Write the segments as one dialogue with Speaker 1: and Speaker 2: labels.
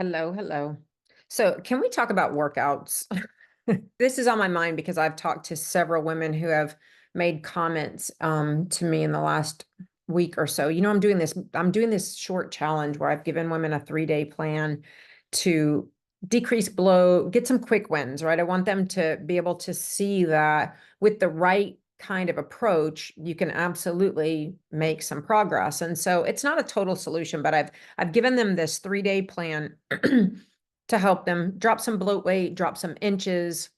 Speaker 1: Hello, hello. So, can we talk about workouts? This is on my mind because I've talked to several women who have made comments to me in the last week or so. I'm doing this short challenge where I've given women a 3-day plan to decrease bloat, get some quick wins, right? I want them to be able to see that with the right kind of approach, you can absolutely make some progress. And so it's not a total solution, but I've given them this 3-day plan to help them drop some bloat weight, drop some inches,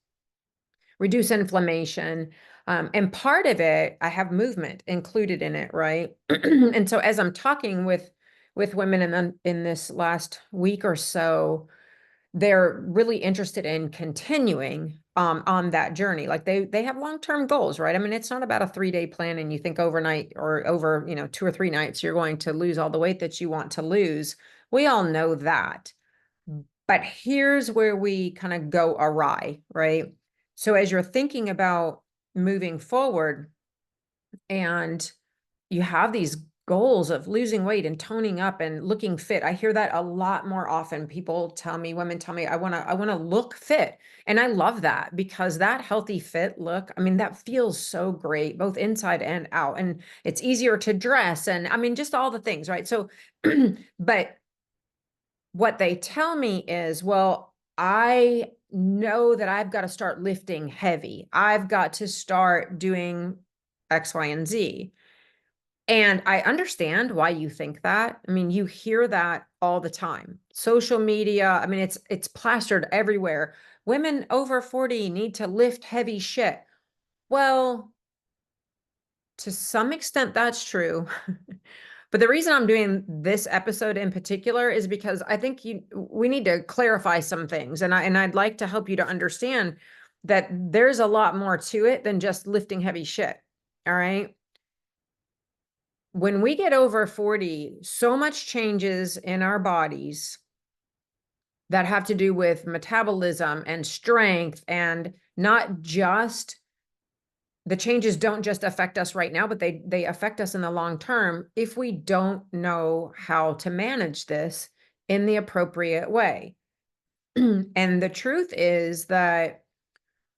Speaker 1: reduce inflammation. And part of it, I have movement included in it, right? And so as I'm talking with women in this last week or so, they're really interested in continuing on that journey. Like they have long-term goals, right? I mean, it's not about a 3-day plan and you think overnight or over, 2 or 3 nights, you're going to lose all the weight that you want to lose. We all know that. But here's where we kind of go awry, right? So as you're thinking about moving forward and you have these goals of losing weight and toning up and looking fit. I hear that a lot more often. Women tell me, I want to look fit. And I love that because that healthy fit look, I mean, that feels so great, both inside and out. And it's easier to dress. And I mean, just all the things, right? So, but what they tell me is, well, I know that I've got to start lifting heavy. I've got to start doing X, Y, and Z. And I understand why you think that. I mean, you hear that all the time. Social media, I mean, it's plastered everywhere. Women over 40 need to lift heavy shit. Well, to some extent that's true. But the reason I'm doing this episode in particular is because I think we need to clarify some things. And I'd like to help you to understand that there's a lot more to it than just lifting heavy shit. All right. When we get over 40, so much changes in our bodies that have to do with metabolism and strength, and not just the changes don't just affect us right now, but they affect us in the long term if we don't know how to manage this in the appropriate way. And the truth is that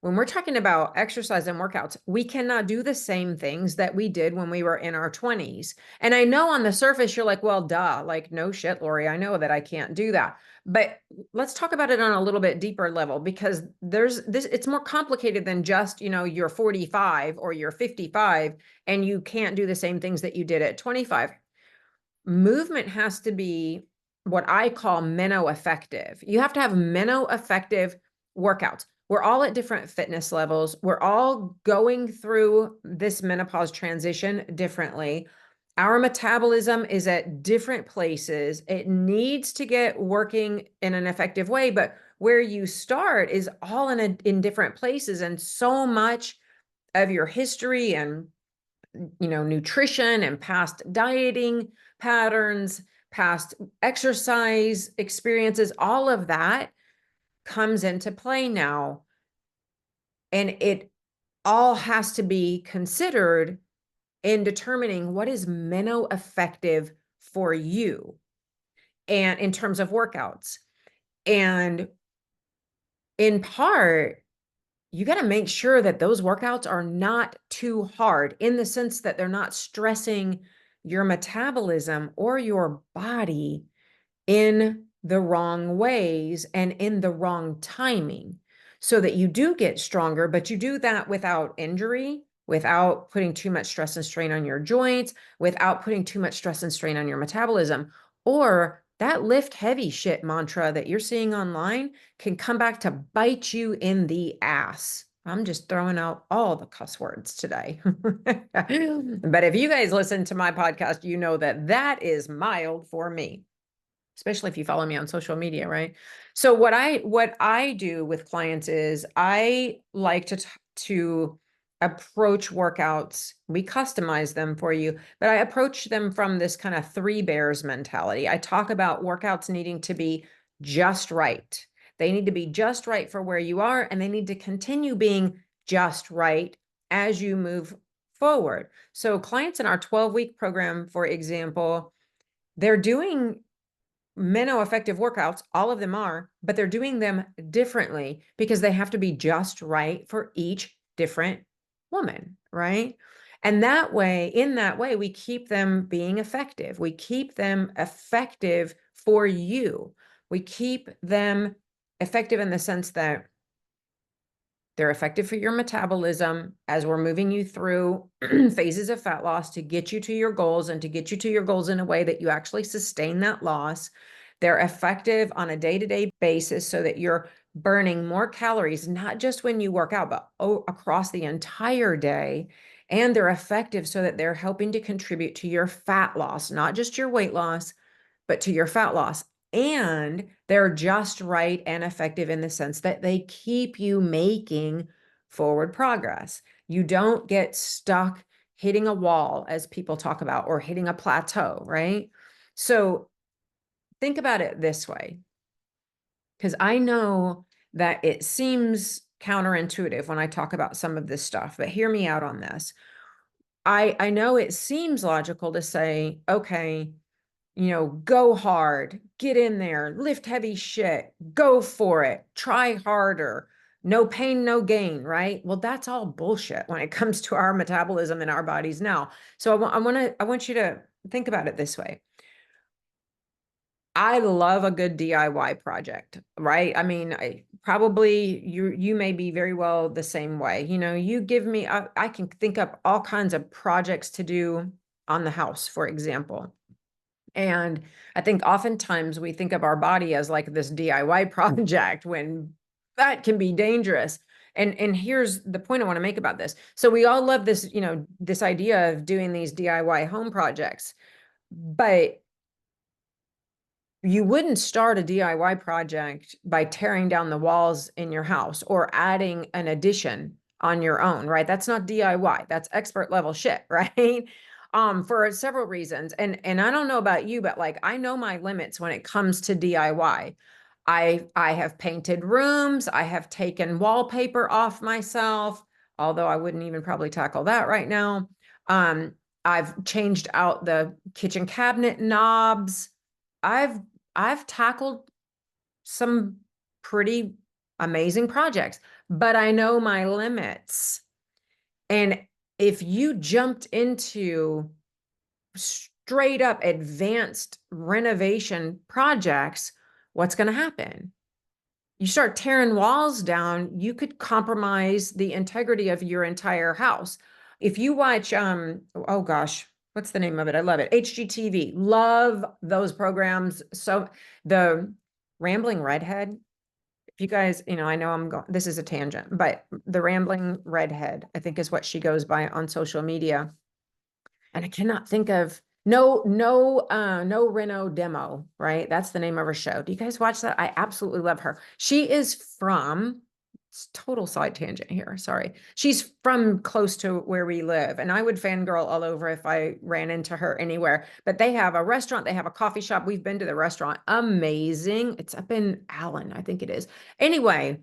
Speaker 1: when we're talking about exercise and workouts, we cannot do the same things that we did when we were in our 20s. And I know on the surface, you're like, well, duh, like, no shit, Lori, I know that I can't do that. But let's talk about it on a little bit deeper level, because it's more complicated than just, you're 45 or you're 55 and you can't do the same things that you did at 25. Movement has to be what I call meno-effective. You have to have meno-effective workouts. We're all at different fitness levels. We're all going through this menopause transition differently. Our metabolism is at different places. It needs to get working in an effective way, but where you start is all in different places. And so much of your history and nutrition and past dieting patterns, past exercise experiences, all of that comes into play now. And it all has to be considered in determining what is meno effective for you and in terms of workouts. And in part, you got to make sure that those workouts are not too hard, in the sense that they're not stressing your metabolism or your body in the wrong ways and in the wrong timing, so that you do get stronger, but you do that without injury, without putting too much stress and strain on your joints, without putting too much stress and strain on your metabolism. Or that lift heavy shit mantra that you're seeing online can come back to bite you in the ass. I'm just throwing out all the cuss words today. But if you guys listen to my podcast, you know that is mild for me, especially if you follow me on social media, right? So what I do with clients is I like to approach workouts. We customize them for you, but I approach them from this kind of three bears mentality. I talk about workouts needing to be just right. They need to be just right for where you are, and they need to continue being just right as you move forward. So clients in our 12-week program, for example, they're doing effective workouts, all of them are, but they're doing them differently because they have to be just right for each different woman, right? And that way, in that way, we keep them being effective. We keep them effective for you. We keep them effective in the sense that they're effective for your metabolism as we're moving you through phases of fat loss to get you to your goals and to get you to your goals in a way that you actually sustain that loss. They're effective on a day-to-day basis so that you're burning more calories, not just when you work out, but across the entire day. And they're effective so that they're helping to contribute to your fat loss, not just your weight loss, but to your fat loss. And they're just right and effective in the sense that they keep you making forward progress. You don't get stuck hitting a wall, as people talk about, or hitting a plateau, right? So think about it this way, because I know that it seems counterintuitive when I talk about some of this stuff, but hear me out on this. I know it seems logical to say, okay, go hard, get in there, lift heavy shit, go for it, try harder, no pain, no gain, right? Well, that's all bullshit when it comes to our metabolism in our bodies now. So I want you to think about it this way. I love a good DIY project, right? I mean, you may be very well the same way. You give me, I can think up all kinds of projects to do on the house, for example. And I think oftentimes we think of our body as like this DIY project when that can be dangerous. And here's the point I want to make about this. So we all love this, this idea of doing these DIY home projects, but you wouldn't start a DIY project by tearing down the walls in your house or adding an addition on your own, right? That's not DIY. That's expert level shit, right? For several reasons. And I don't know about you, but like I know my limits when it comes to DIY. I have painted rooms, I have taken wallpaper off myself, although I wouldn't even probably tackle that right now. I've changed out the kitchen cabinet knobs. I've I've tackled some pretty amazing projects, but I know my limits. And if you jumped into straight up advanced renovation projects, what's going to happen? You start tearing walls down, you could compromise the integrity of your entire house. If you watch, oh gosh, what's the name of it? I love it. HGTV. Love those programs. So the Rambling Redhead, if you guys, I know I'm going, this is a tangent, but the Rambling Redhead, I think is what she goes by on social media. And I cannot think of no Reno demo, right? That's the name of her show. Do you guys watch that? I absolutely love her. She is from, it's total side tangent here. Sorry. She's from close to where we live. And I would fangirl all over if I ran into her anywhere. But they have a restaurant, they have a coffee shop. We've been to the restaurant. Amazing. It's up in Allen, I think it is. Anyway,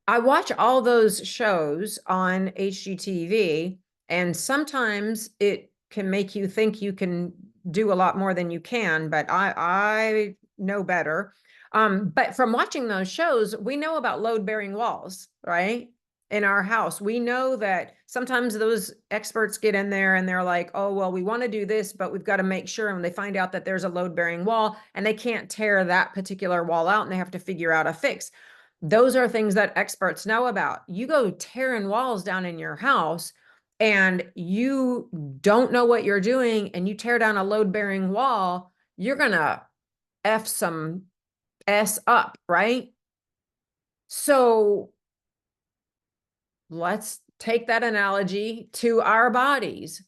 Speaker 1: I watch all those shows on HGTV, and sometimes it can make you think you can do a lot more than you can, but I know better. But from watching those shows, we know about load-bearing walls, right? In our house, we know that sometimes those experts get in there and they're like, oh, well, we want to do this, but we've got to make sure. And they find out that there's a load-bearing wall and they can't tear that particular wall out and they have to figure out a fix. Those are things that experts know about. You go tearing walls down in your house and you don't know what you're doing and you tear down a load-bearing wall, you're going to F some S up, right? So let's take that analogy to our bodies.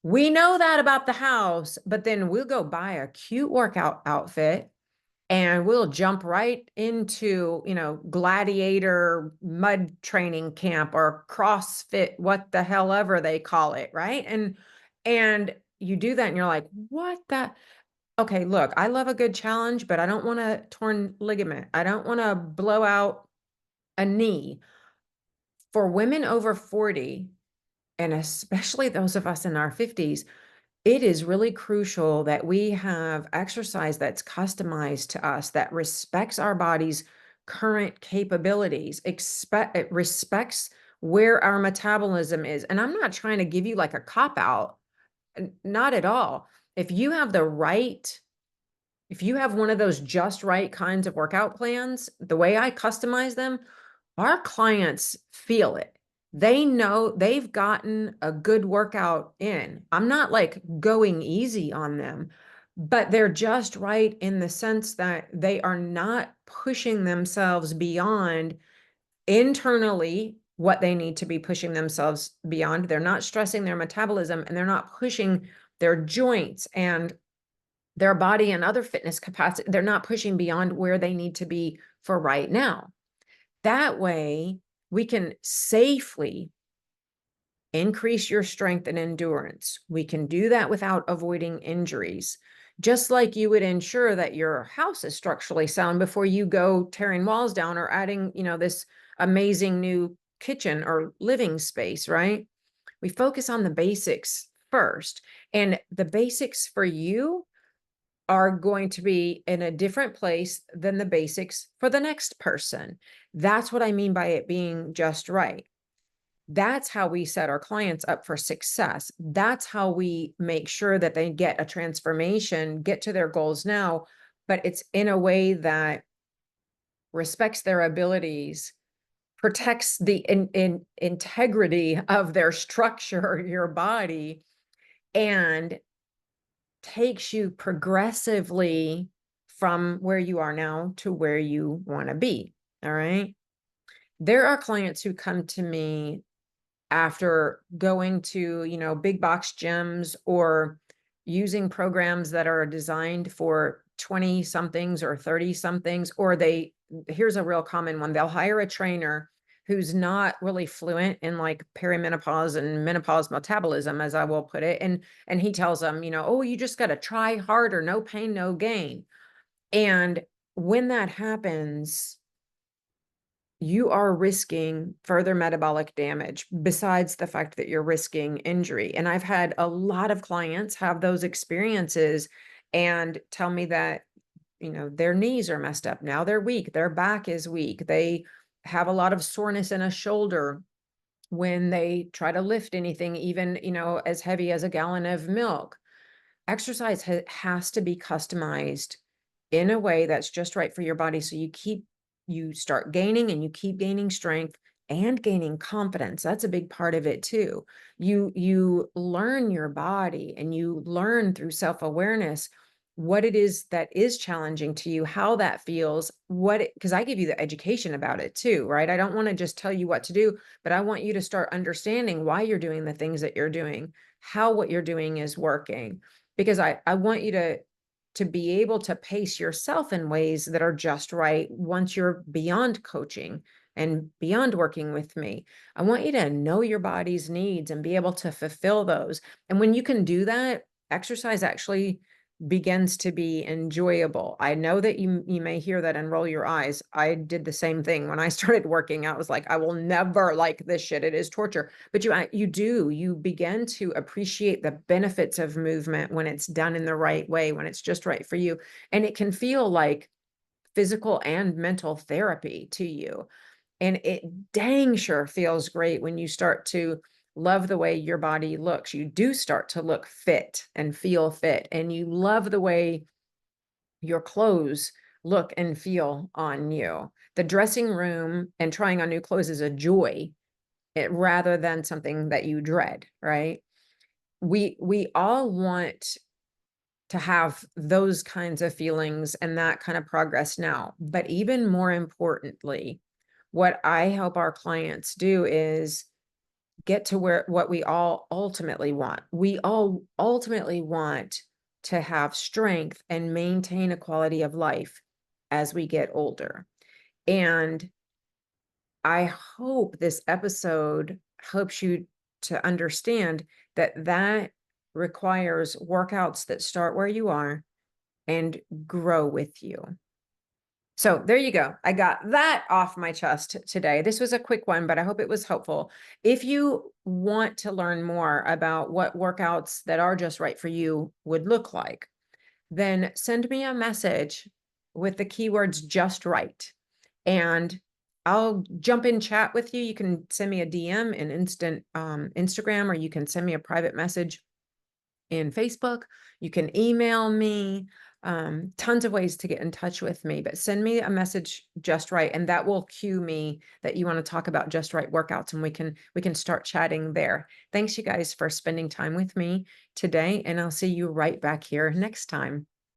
Speaker 1: We know that about the house, but then we'll go buy a cute workout outfit and we'll jump right into, gladiator mud training camp or CrossFit, what the hell ever they call it, right? And you do that and you're like, what the? Okay, look, I love a good challenge, but I don't want a torn ligament. I don't want to blow out a knee. For women over 40, and especially those of us in our 50s, it is really crucial that we have exercise that's customized to us, that respects our body's current capabilities, it respects where our metabolism is. And I'm not trying to give you like a cop out, not at all. If you have the right, if you have one of those just right kinds of workout plans, the way I customize them, our clients feel it. They know they've gotten a good workout in. I'm not like going easy on them, but they're just right in the sense that they are not pushing themselves beyond internally what they need to be pushing themselves beyond. They're not stressing their metabolism, and they're not pushing their joints and their body and other fitness capacity. They're not pushing beyond where they need to be for right now. That way, we can safely increase your strength and endurance. We can do that without avoiding injuries, just like you would ensure that your house is structurally sound before you go tearing walls down or adding, this amazing new kitchen or living space, right? We focus on the basics first, and the basics for you are going to be in a different place than the basics for the next person. That's what I mean by it being just right. That's how we set our clients up for success. That's how we make sure that they get a transformation, get to their goals now, but it's in a way that respects their abilities, protects the integrity of their structure, your body, and takes you progressively from where you are now to where you want to be. All right. There are clients who come to me after going to, big box gyms or using programs that are designed for 20 somethings or 30 somethings, or here's a real common one. They'll hire a trainer who's not really fluent in like perimenopause and menopause metabolism, as I will put it. And he tells them, oh, you just got to try harder, no pain, no gain. And when that happens, you are risking further metabolic damage besides the fact that you're risking injury. And I've had a lot of clients have those experiences and tell me that, their knees are messed up. Now they're weak. Their back is weak. They have a lot of soreness in a shoulder when they try to lift anything, even, as heavy as a gallon of milk. Exercise has to be customized in a way that's just right for your body. So you start gaining and you keep gaining strength and gaining confidence. That's a big part of it too. You learn your body, and you learn through self-awareness what it is that is challenging to you, how that feels, because I give you the education about it too, right? I don't want to just tell you what to do, but I want you to start understanding why you're doing the things that you're doing, how what you're doing is working, because I want you to be able to pace yourself in ways that are just right once you're beyond coaching and beyond working with me. I want you to know your body's needs and be able to fulfill those. And when you can do that, exercise actually begins to be enjoyable. I know that you may hear that and roll your eyes. I did the same thing when I started working out. I was like, I will never like this shit. It is torture. But you begin to appreciate the benefits of movement when it's done in the right way, when it's just right for you. And it can feel like physical and mental therapy to you. And it dang sure feels great when you start to love the way your body looks. You do start to look fit and feel fit, and you love the way your clothes look and feel on you. The dressing room and trying on new clothes is a joy, rather than something that you dread, right? We all want to have those kinds of feelings and that kind of progress now. But even more importantly, what I help our clients do is get to what we all ultimately want. We all ultimately want to have strength and maintain a quality of life as we get older. And I hope this episode helps you to understand that requires workouts that start where you are and grow with you. So there you go. I got that off my chest today. This was a quick one, but I hope it was helpful. If you want to learn more about what workouts that are just right for you would look like, then send me a message with the keywords just right. And I'll jump in chat with you. You can send me a DM in Instagram, or you can send me a private message in Facebook. You can email me, tons of ways to get in touch with me, but send me a message just right. And that will cue me that you want to talk about just right workouts, and we can start chatting there. Thanks you guys for spending time with me today. And I'll see you right back here next time.